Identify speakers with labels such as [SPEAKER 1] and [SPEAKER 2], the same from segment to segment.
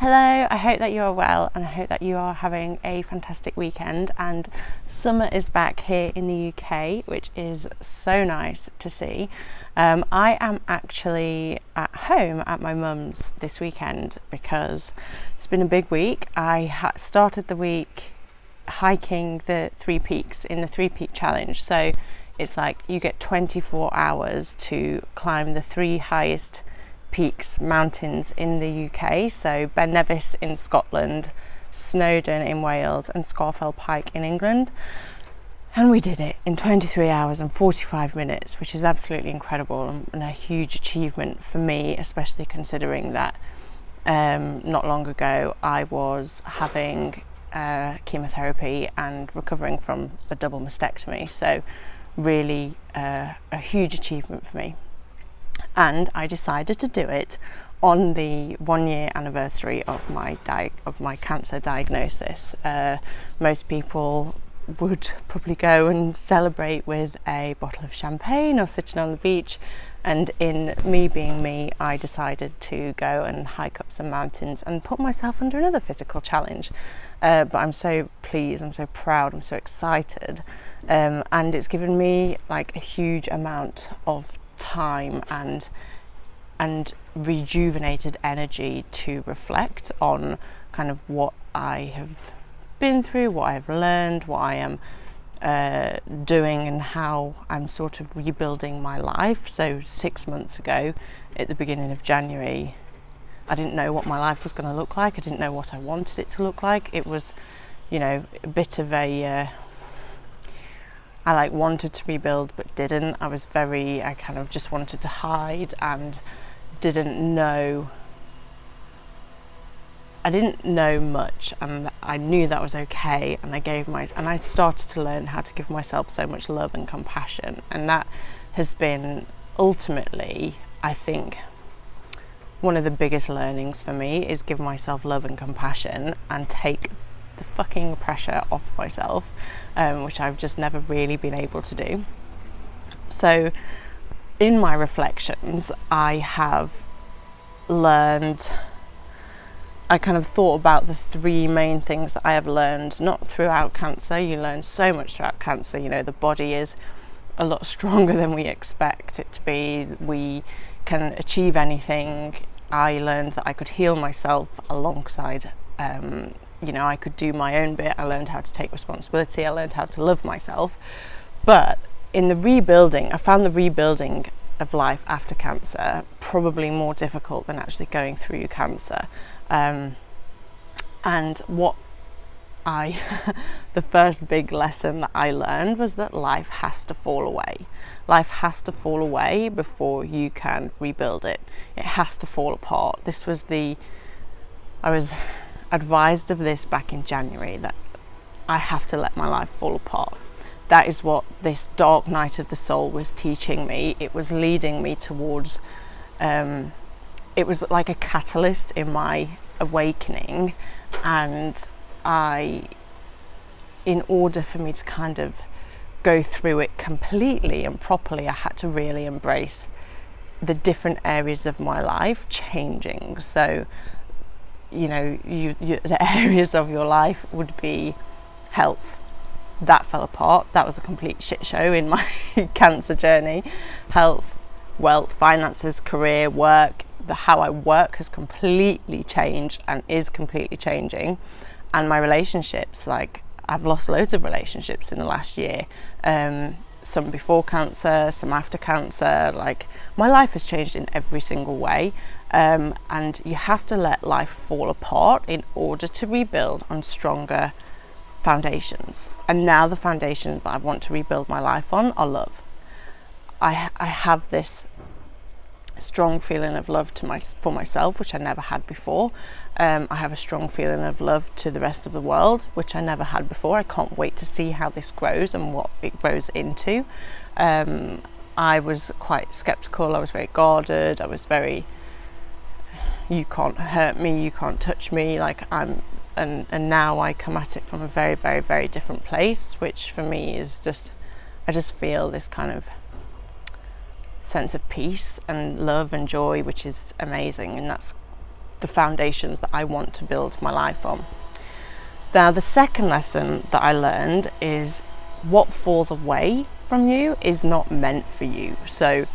[SPEAKER 1] Hello, I hope that you are well and I hope that you are having a fantastic weekend, and summer is back here in the UK, which is so nice to see. I am actually at home at my mum's this weekend because it's been a big week. I started the week hiking the 3 peaks in the 3 peak challenge, so it's like you get 24 hours to climb the 3 highest mountains in the UK, so Ben Nevis in Scotland, Snowdon in Wales and Scafell Pike in England, and we did it in 23 hours and 45 minutes, which is absolutely incredible and a huge achievement for me, especially considering that not long ago I was having chemotherapy and recovering from a double mastectomy, so really a huge achievement for me. And I decided to do it on the 1-year anniversary of my cancer diagnosis. Most people would probably go and celebrate with a bottle of champagne or sitting on the beach, and in me being me, I decided to go and hike up some mountains and put myself under another physical challenge. But I'm so pleased, I'm so proud, I'm so excited, and it's given me like a huge amount of time and rejuvenated energy to reflect on kind of what I have been through, what I've learned, what I am doing, and how I'm sort of rebuilding my life. So 6 months ago, at the beginning of January, I didn't know what my life was going to look like. I didn't know what I wanted it to look like. It was, a bit of a I wanted to rebuild but didn't. I kind of just wanted to hide and didn't know much, and I knew that was okay, and I started to learn how to give myself so much love and compassion, and that has been ultimately, I think, one of the biggest learnings for me is give myself love and compassion and take the fucking pressure off myself, which I've just never really been able to do. So in my reflections, I kind of thought about the 3 main things that I have learned, not throughout cancer. You learn so much throughout cancer. The body is a lot stronger than we expect it to be. We can achieve anything. I learned that I could heal myself alongside I could do my own bit. I learned how to take responsibility. I learned how to love myself. But in the rebuilding, I found the rebuilding of life after cancer probably more difficult than actually going through cancer. And what the first big lesson that I learned was that life has to fall away. Life has to fall away before you can rebuild it. It has to fall apart. I was advised of this back in January, that I have to let my life fall apart. That is what this dark night of the soul was teaching me. It was leading me towards, it was like a catalyst in my awakening, and in order for me to kind of go through it completely and properly, I had to really embrace the different areas of my life changing. So the areas of your life would be health. That fell apart. That was a complete shit show in my cancer journey. Health, wealth, finances, career, work. How I work has completely changed and is completely changing. And my relationships, I've lost loads of relationships in the last year. Some before cancer, some after cancer. My life has changed in every single way. And you have to let life fall apart in order to rebuild on stronger foundations. And now the foundations that I want to rebuild my life on are love. I have this strong feeling of love for myself, which I never had before. I have a strong feeling of love to the rest of the world, which I never had before. I can't wait to see how this grows and what it grows into. I was quite skeptical. I was very guarded. I was very, you can't hurt me, you can't touch me, and now I come at it from a very, very, very different place, which for me is I just feel this kind of sense of peace and love and joy, which is amazing. And that's the foundations that I want to build my life on. Now, the second lesson that I learned is what falls away from you is not meant for you. So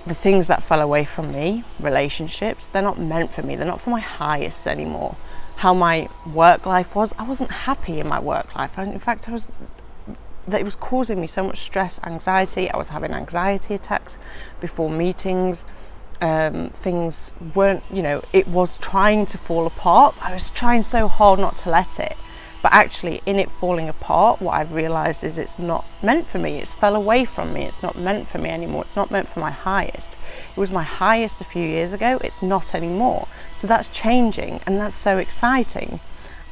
[SPEAKER 1] the things that fell away from me, relationships, they're not meant for me. They're not for my highest anymore. How my work life was, I wasn't happy in my work life. In fact, it was causing me so much stress, anxiety. I was having anxiety attacks before meetings. Things weren't, it was trying to fall apart. I was trying so hard not to let it. But actually, in it falling apart, what I've realised is it's not meant for me. It's fell away from me. It's not meant for me anymore. It's not meant for my highest. It was my highest a few years ago. It's not anymore. So that's changing, and that's so exciting.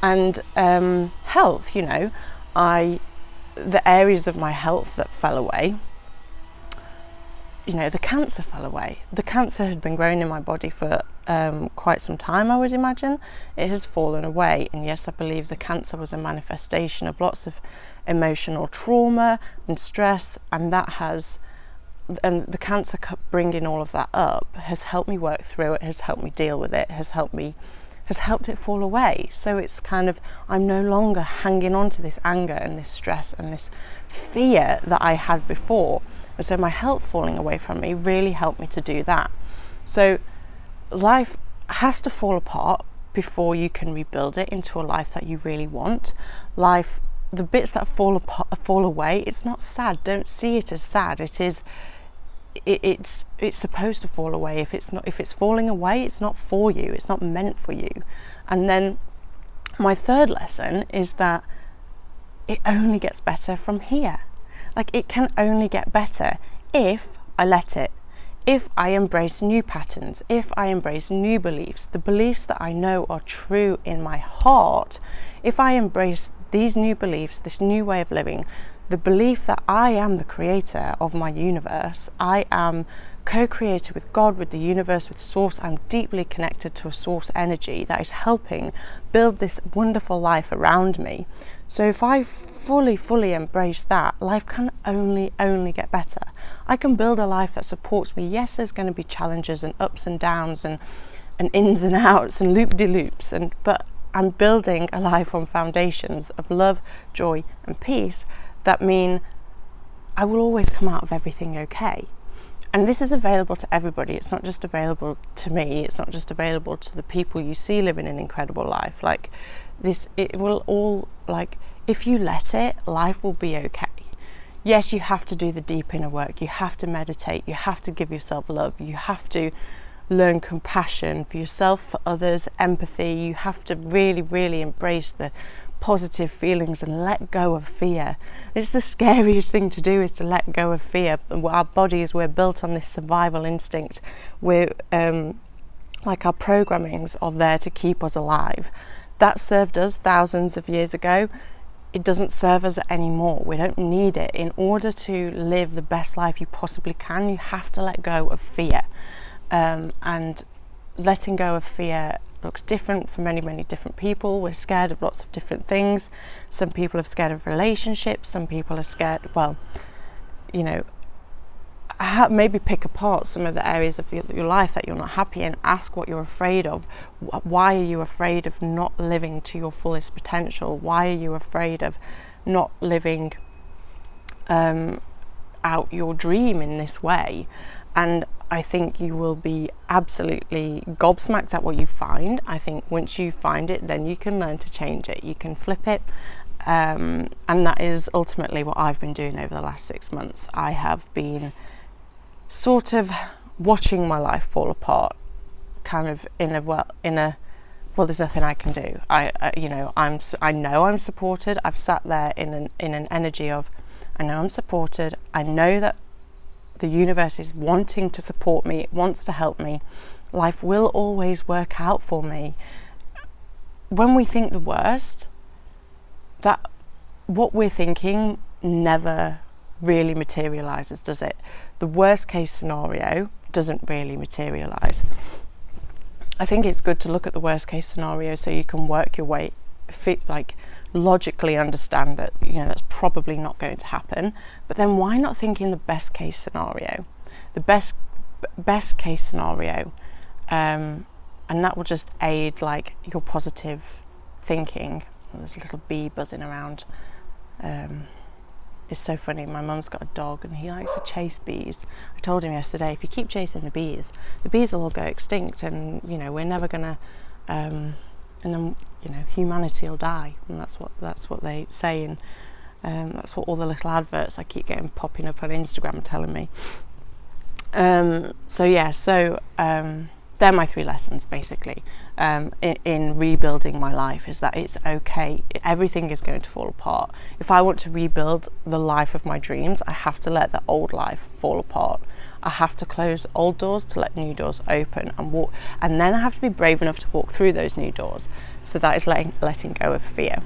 [SPEAKER 1] And health, the areas of my health that fell away, the cancer fell away. The cancer had been growing in my body for quite some time, I would imagine. It has fallen away. And yes, I believe the cancer was a manifestation of lots of emotional trauma and stress, and the cancer bringing all of that up has helped me work through it, has helped me deal with it, has helped it fall away. So it's kind of, I'm no longer hanging on to this anger and this stress and this fear that I had before. And so my health falling away from me really helped me to do that. So life has to fall apart before you can rebuild it into a life that you really want. Life, the bits that fall away, it's not sad. Don't see it as sad. It's supposed to fall away. If it's falling away, it's not for you. It's not meant for you. And then my third lesson is that it only gets better from here. Like, it can only get better if I let it. If I embrace new patterns, if I embrace new beliefs, the beliefs that I know are true in my heart, if I embrace these new beliefs, this new way of living, the belief that I am the creator of my universe, I am co-creator with God, with the universe, with source. I'm deeply connected to a source energy that is helping build this wonderful life around me. So if I fully embrace that, life can only get better. I can build a life that supports me. Yes, there's going to be challenges and ups and downs and ins and outs and loop-de-loops, but I'm building a life on foundations of love, joy and peace that mean I will always come out of everything okay. And this is available to everybody. It's not just available to me. It's not just available to the people you see living an incredible life. Like this, it will all, if you let it, life will be okay. Yes, you have to do the deep inner work. You have to meditate. You have to give yourself love. You have to learn compassion for yourself, for others, empathy. You have to really embrace the positive feelings and let go of fear. It's the scariest thing to do, is to let go of fear. Our bodies, we're built on this survival instinct. We're our programmings are there to keep us alive. That served us thousands of years ago. It doesn't serve us anymore. We don't need it. In order to live the best life you possibly can, you have to let go of fear. And letting go of fear looks different for many different people. We're scared of lots of different things. Some people are scared of relationships. Some people are scared, maybe pick apart some of the areas of your life that you're not happy in. Ask what you're afraid of. Why are you afraid of not living to your fullest potential? Why are you afraid of not living out your dream in this way? And I think you will be absolutely gobsmacked at what you find. I think once you find it, then you can learn to change it. You can flip it. And that is ultimately what I've been doing over the last 6 months. I have been sort of watching my life fall apart, kind of there's nothing I can do. I know I'm supported. I've sat there in an energy of, I know I'm supported. I know that the universe is wanting to support me. It wants to help me. Life will always work out for me. When we think the worst, that what we're thinking never really materializes, does it? The worst case scenario doesn't really materialize. I think it's good to look at the worst case scenario so you can work your way, logically understand that that's probably not going to happen. But then why not think in the best case scenario? The best case scenario and that will just aid like your positive thinking. There's a little bee buzzing around. It's so funny. My mum's got a dog and he likes to chase bees. I told him yesterday, if you keep chasing the bees will all go extinct, and we're never gonna and then humanity will die. And that's what they say, and that's what all the little adverts I keep getting popping up on Instagram are telling me. They're my 3 lessons basically in rebuilding my life, is that it's okay. Everything is going to fall apart. If I want to rebuild the life of my dreams, I have to let the old life fall apart. I have to close old doors to let new doors open and walk, and then I have to be brave enough to walk through those new doors. So that is letting go of fear.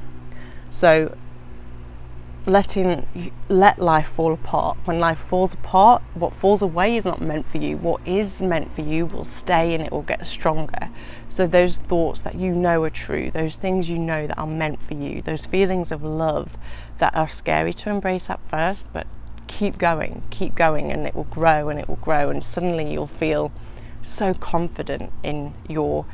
[SPEAKER 1] So let life fall apart. When life falls apart, what falls away is not meant for you. What is meant for you will stay, and it will get stronger. So those thoughts that are true, those things that are meant for you, those feelings of love that are scary to embrace at first, but keep going, and it will grow, and suddenly you'll feel so confident in your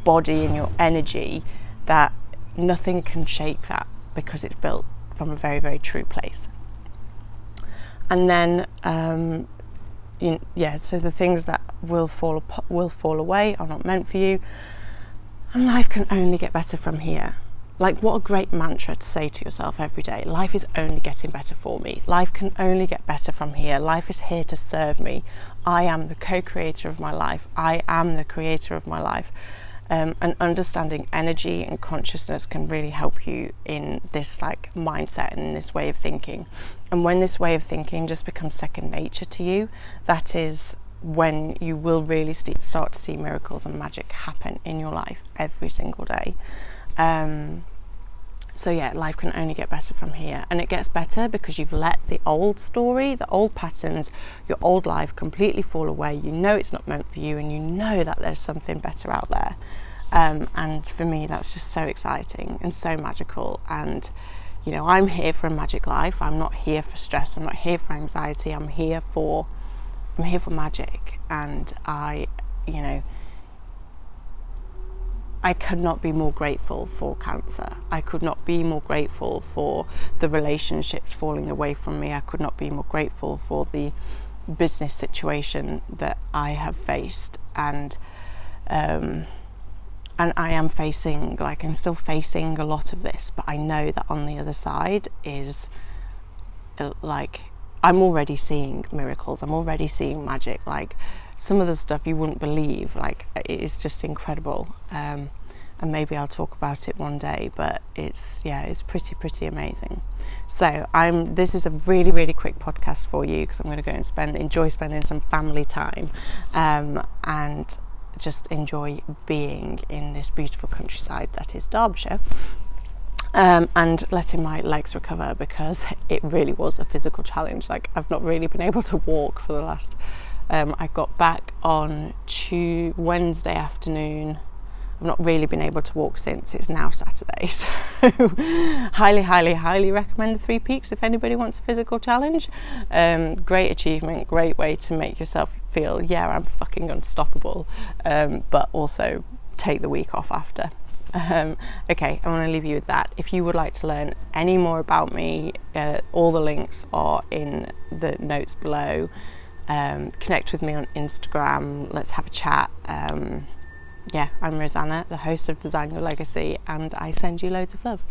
[SPEAKER 1] body and your energy that nothing can shake that, because it's built from a very, very true place. And then so the things that will fall away are not meant for you, and life can only get better from here. Like, what a great mantra to say to yourself every day. Life is only getting better for me. Life can only get better from here. Life is here to serve me. I am the co-creator of my life. I am the creator of my life. And understanding energy and consciousness can really help you in this like mindset and in this way of thinking. And when this way of thinking just becomes second nature to you, that is when you will really start to see miracles and magic happen in your life every single day. Life can only get better from here, and it gets better because you've let the old story, the old patterns, your old life completely fall away. It's not meant for you, and that there's something better out there. And for me, that's just so exciting and so magical. And I'm here for a magic life. I'm not here for stress. I'm not here for anxiety. I'm here for magic. And I could not be more grateful for cancer. I could not be more grateful for the relationships falling away from me. I could not be more grateful for the business situation that I have faced. And I am I'm still facing a lot of this, but I know that on the other side is I'm already seeing miracles. I'm already seeing magic. Like, some of the stuff you wouldn't believe, it is just incredible. And maybe I'll talk about it one day, but it's pretty amazing. So this is a really, really quick podcast for you, because I'm going to go and enjoy spending some family time, and just enjoy being in this beautiful countryside that is Derbyshire. And letting my legs recover, because it really was a physical challenge. I've not really been able to walk for the last I got back on Wednesday afternoon. I've not really been able to walk since. It's now Saturday, so highly recommend the 3 Peaks if anybody wants a physical challenge. Great achievement, great way to make yourself feel, I'm fucking unstoppable, but also take the week off after. Okay, I want to leave you with that. If you would like to learn any more about me, all the links are in the notes below. Connect with me on Instagram, let's have a chat. I'm Rosanna, the host of Design Your Legacy, and I send you loads of love.